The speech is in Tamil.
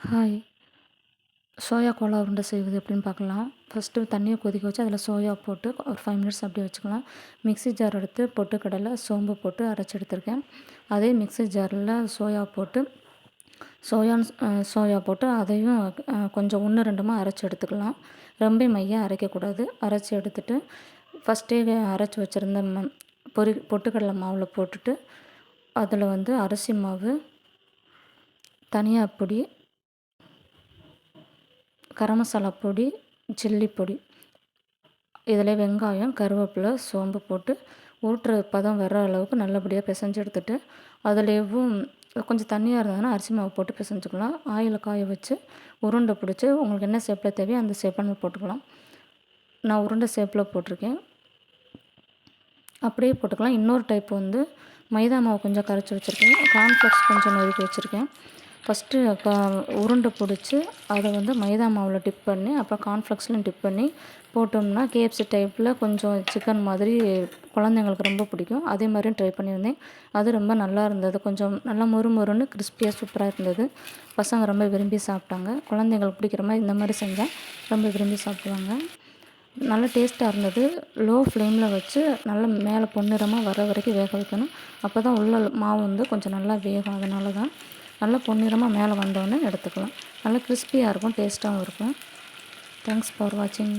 ஹாய். சோயா கோலா உருண்டை செய்வது எப்படின்னு பார்க்கலாம். ஃபஸ்ட்டு தண்ணியை கொதிக்க வச்சு அதில் சோயா போட்டு ஒரு 5 மினிட்ஸ் அப்படியே வச்சுக்கலாம். மிக்ஸி ஜார் எடுத்து பொட்டுக்கடலை, சோம்பு போட்டு அரைச்சி எடுத்திருக்கேன். அதே மிக்ஸி ஜாரில் சோயா போட்டு அதையும் கொஞ்சம் 1, 2மா அரைச்சி எடுத்துக்கலாம். ரொம்ப மையாக அரைக்கக்கூடாது. அரைச்சி எடுத்துட்டு ஃபஸ்ட்டே அரைச்சி வச்சுருந்த பொட்டுக்கடலை மாவில் போட்டுட்டு அதில் அரிசி மாவு, தனியா பொடி, கரம் மசாலா பொடி, சில்லி பொடி, இதில் வெங்காயம், கருவேப்பிலை, சோம்பு போட்டு ஊட்டுற பதம் வர்ற அளவுக்கு நல்லபடியாக பிசைஞ்சு எடுத்துட்டு அதுலேயும் கொஞ்சம் தண்ணியாக இருந்ததுன்னா அரிசி மாவு போட்டு பிசைஞ்சுக்கலாம். ஆயிலை காய வச்சு உருண்டை பிடிச்சி உங்களுக்கு என்ன ஷேப்பில் தேவையோ அந்த ஷேப்பில் போட்டுக்கலாம். நான் உருண்டை ஷேப்பில் போட்டிருக்கேன். அப்படியே போட்டுக்கலாம். இன்னொரு டைப் மைதா மாவு கொஞ்சம் கரைச்சி வச்சுருக்கேன். கார்ன்ஃப்ளெக்ஸ் கொஞ்சம் நறுக்கி வச்சுருக்கேன். ஃபஸ்ட்டு உருண்டை பிடிச்சி அதை மைதா மாவில் டிப் பண்ணி அப்புறம் கார்ன்ஃப்ளெக்ஸ்லையும் டிப் பண்ணி போட்டோம்னா கேஎஃப்சி டைப்பில் கொஞ்சம் சிக்கன் மாதிரி குழந்தைங்களுக்கு ரொம்ப பிடிக்கும். அதே மாதிரியும் ட்ரை பண்ணியிருந்தேன். அது ரொம்ப நல்லா இருந்தது. கொஞ்சம் நல்லா மொறுன்னு கிறிஸ்பியாக சூப்பராக இருந்தது. பசங்க ரொம்ப விரும்பி சாப்பிட்டாங்க. குழந்தைங்களுக்கு பிடிக்கிற மாதிரி இந்த மாதிரி செஞ்சால் ரொம்ப விரும்பி சாப்பிடுவாங்க. நல்லா டேஸ்ட்டாக இருந்தது. லோ ஃப்ளேமில் வச்சு நல்லா மேலே பொன்னிறமாக வர வரைக்கும் வேக வைக்கணும். அப்போ தான் உள்ள மாவு கொஞ்சம் நல்லா வேகும். அதனால தான் நல்லா பொன்னிறமாக மேலே வந்தோடனே எடுத்துக்கலாம். நல்லா கிறிஸ்பியாக இருக்கும், டேஸ்ட்டாகவும் இருக்கும். தேங்க்ஸ் ஃபார் வாட்சிங்.